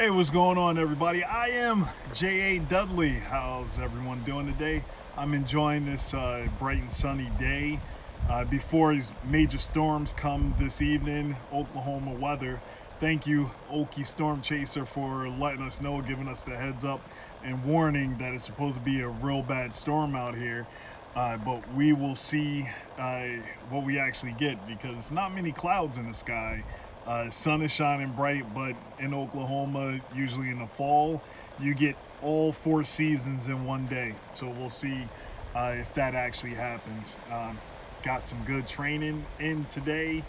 Hey, what's going on, everybody? I am J.A. Dudley. How's everyone doing today? I'm enjoying this bright and sunny day. Before these major storms come this evening, Oklahoma weather. Thank you, Okie Storm Chaser, for letting us know, giving us the heads up and warning that it's supposed to be a real bad storm out here. But we will see what we actually get, because not many clouds in the sky. Sun is shining bright, but in Oklahoma, usually in the fall, you get all 4 seasons in one day. So we'll see if that actually happens. Got some good training in today,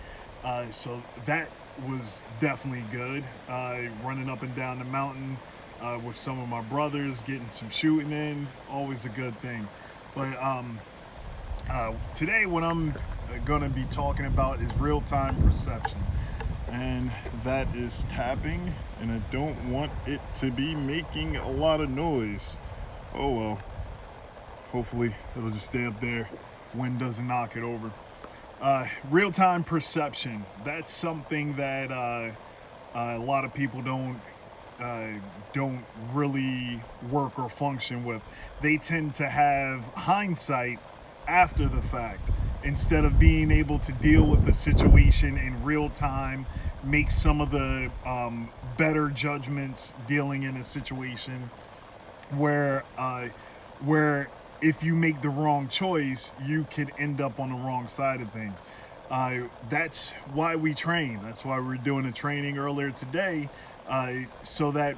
so that was definitely good. Running up and down the mountain with some of my brothers, getting some shooting in, always a good thing. But today, what I'm going to be talking about is real-time perception. And that is tapping, and I don't want it to be making a lot of noise. Oh well, hopefully it'll just stay up there, wind doesn't knock it over. Real-time perception, that's something that a lot of people don't really work or function with. They tend to have hindsight after the fact, instead of being able to deal with the situation in real time, make some of the better judgments dealing in a situation where if you make the wrong choice, you could end up on the wrong side of things. That's why we train. That's why we're doing a training earlier today, so that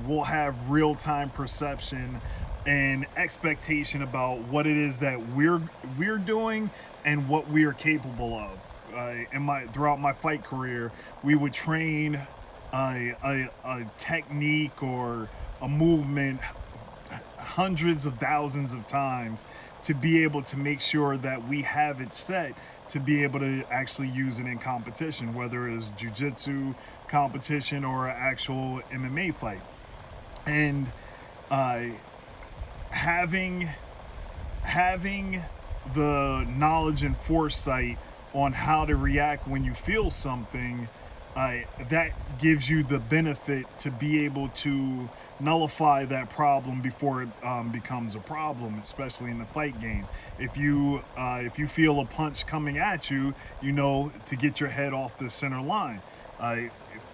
we'll have real-time perception and expectation about what it is that we're doing and what we are capable of. Throughout my fight career, we would train a technique or a movement hundreds of thousands of times to be able to make sure that we have it set to be able to actually use it in competition, whether it's jiu-jitsu competition or an actual MMA fight. And having the knowledge and foresight on how to react when you feel something, that gives you the benefit to be able to nullify that problem before it becomes a problem, especially in the fight game. If you feel a punch coming at you, you know to get your head off the center line.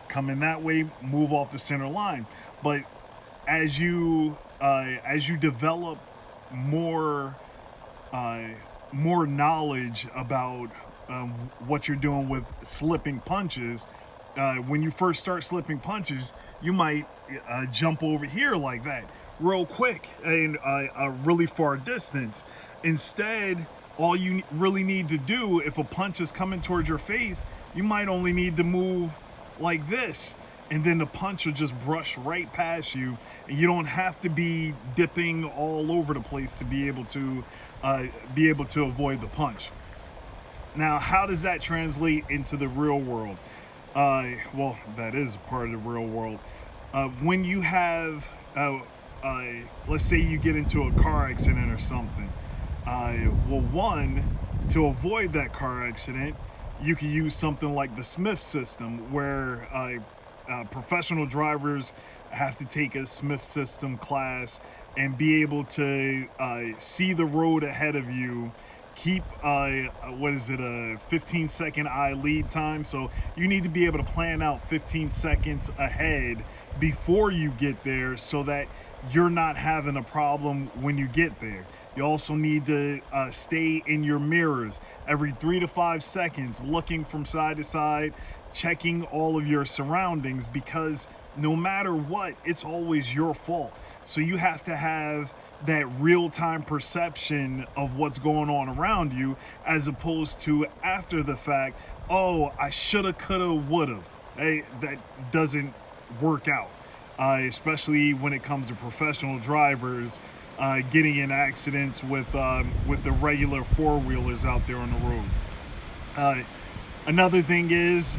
Coming that way, move off the center line. But as you develop more knowledge about what you're doing with slipping punches, when you first start slipping punches, you might jump over here like that real quick and a really far distance. Instead, all you really need to do, if a punch is coming towards your face, you might only need to move like this, and then the punch will just brush right past you, and you don't have to be dipping all over the place to be able to avoid the punch. Now, how does that translate into the real world? Well, that is part of the real world. When you have, let's say you get into a car accident or something. Well, one, to avoid that car accident, you can use something like the Smith system, where professional drivers have to take a Smith system class and be able to see the road ahead of you, keep a 15-second eye lead time. So you need to be able to plan out 15 seconds ahead before you get there, so that you're not having a problem when you get there. You also need to stay in your mirrors every 3 to 5 seconds, looking from side to side, checking all of your surroundings, because no matter what, it's always your fault. So you have to have that real-time perception of what's going on around you, as opposed to after the fact, oh, I shoulda, coulda, woulda. Hey, that doesn't work out, especially when it comes to professional drivers getting in accidents with the regular four-wheelers out there on the road. Another thing is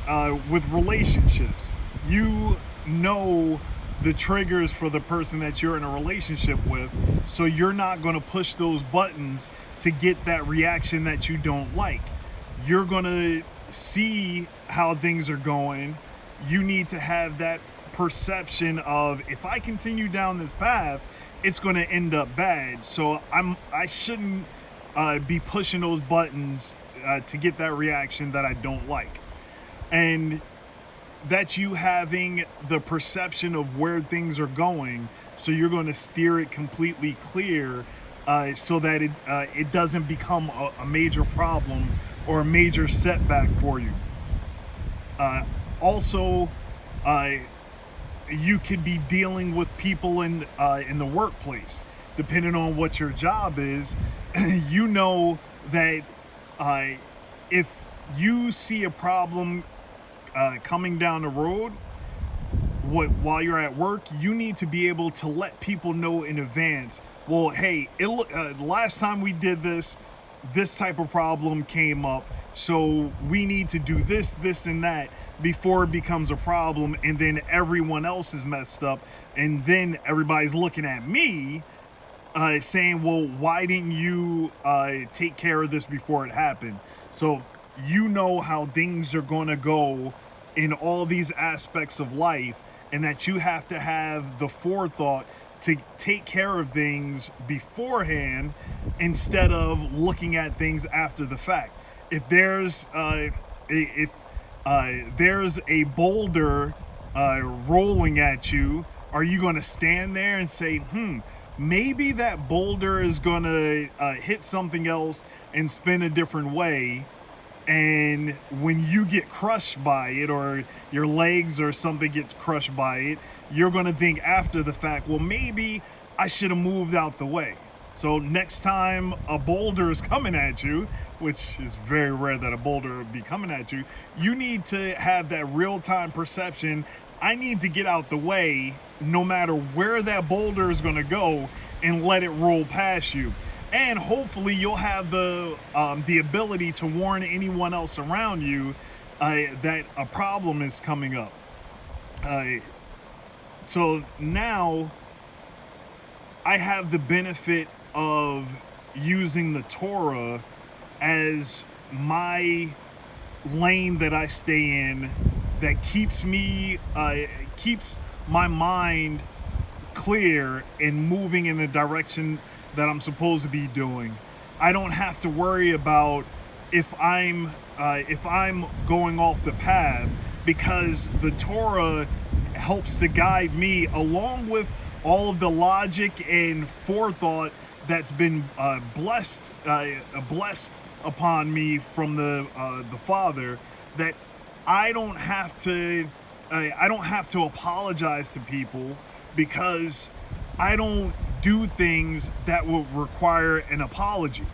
with relationships. You know the triggers for the person that you're in a relationship with, so you're not going to push those buttons to get that reaction that you don't like. You're going to see how things are going. You need to have that perception of, if I continue down this path, it's going to end up bad. So I shouldn't be pushing those buttons to get that reaction that I don't like. And that's you having the perception of where things are going, so you're going to steer it completely clear, so that it doesn't become a major problem or a major setback for you. Also, you could be dealing with people in the workplace. Depending on what your job is, you know that if you see a problem coming down the road, while you're at work, you need to be able to let people know in advance. Well, hey, last time we did this type of problem came up, so we need to do this, this, and that before it becomes a problem, and then everyone else is messed up, and then everybody's looking at me saying, well, why didn't you take care of this before it happened? So you know how things are going to go in all these aspects of life, and that you have to have the forethought to take care of things beforehand instead of looking at things after the fact. If there's a boulder rolling at you, are you going to stand there and say, maybe that boulder is going to hit something else and spin a different way? And when you get crushed by it, or your legs or something gets crushed by it, you're going to think after the fact, well, maybe I should have moved out the way. So next time a boulder is coming at you, which is very rare that a boulder will be coming at you, you need to have that real-time perception. I need to get out the way no matter where that boulder is going to go, and let it roll past you. And hopefully you'll have the ability to warn anyone else around you that a problem is coming up. So now I have the benefit of using the Torah as my lane that I stay in, that keeps my mind clear and moving in the direction that I'm supposed to be doing. I don't have to worry about if I'm going off the path, because the Torah helps to guide me, along with all of the logic and forethought that's been blessed upon me from the Father, that I don't have to apologize to people, because I don't do things that will require an apology.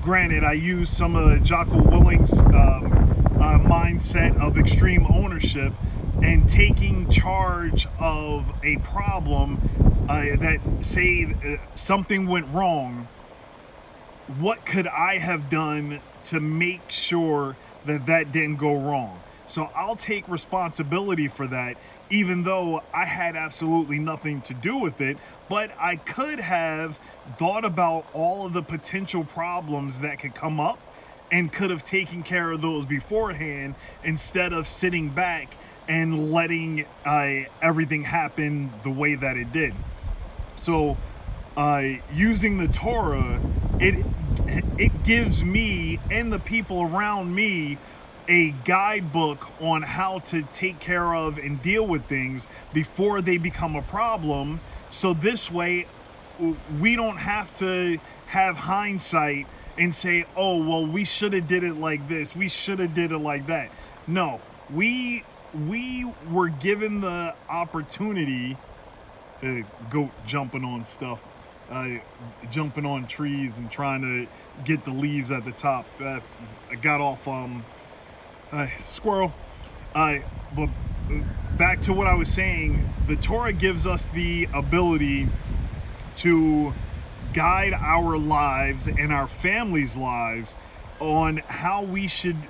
Granted, I use some of Jocko Willing's mindset of extreme ownership and taking charge of a problem that, say, something went wrong. What could I have done to make sure that didn't go wrong? So I'll take responsibility for that, even though I had absolutely nothing to do with it. But I could have thought about all of the potential problems that could come up and could have taken care of those beforehand, instead of sitting back and letting everything happen the way that it did. So using the Torah, it gives me and the people around me a guidebook on how to take care of and deal with things before they become a problem. So this way, we don't have to have hindsight and say, oh, well, we should have did it like this, we should have did it like that. No, we were given the opportunity, goat jumping on stuff, jumping on trees and trying to get the leaves at the top. I got off squirrel. But back to what I was saying, the Torah gives us the ability to guide our lives and our families' lives on how we should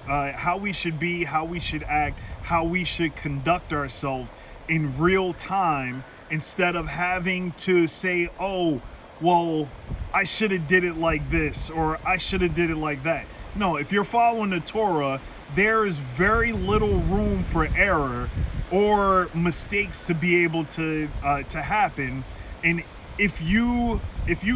be, how we should act, how we should conduct ourselves in real time, instead of having to say, oh, well, I should have did it like this, or I should have did it like that. No, if you're following the Torah, there is very little room for error, or mistakes to be able to happen. And if you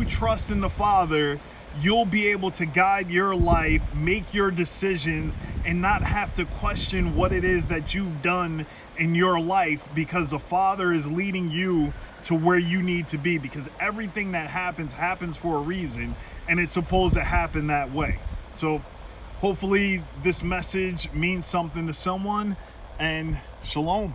trust in the Father, you'll be able to guide your life, make your decisions, and not have to question what it is that you've done in your life, because the Father is leading you to where you need to be, because everything that happens for a reason, and it's supposed to happen that way. So hopefully this message means something to someone, and shalom.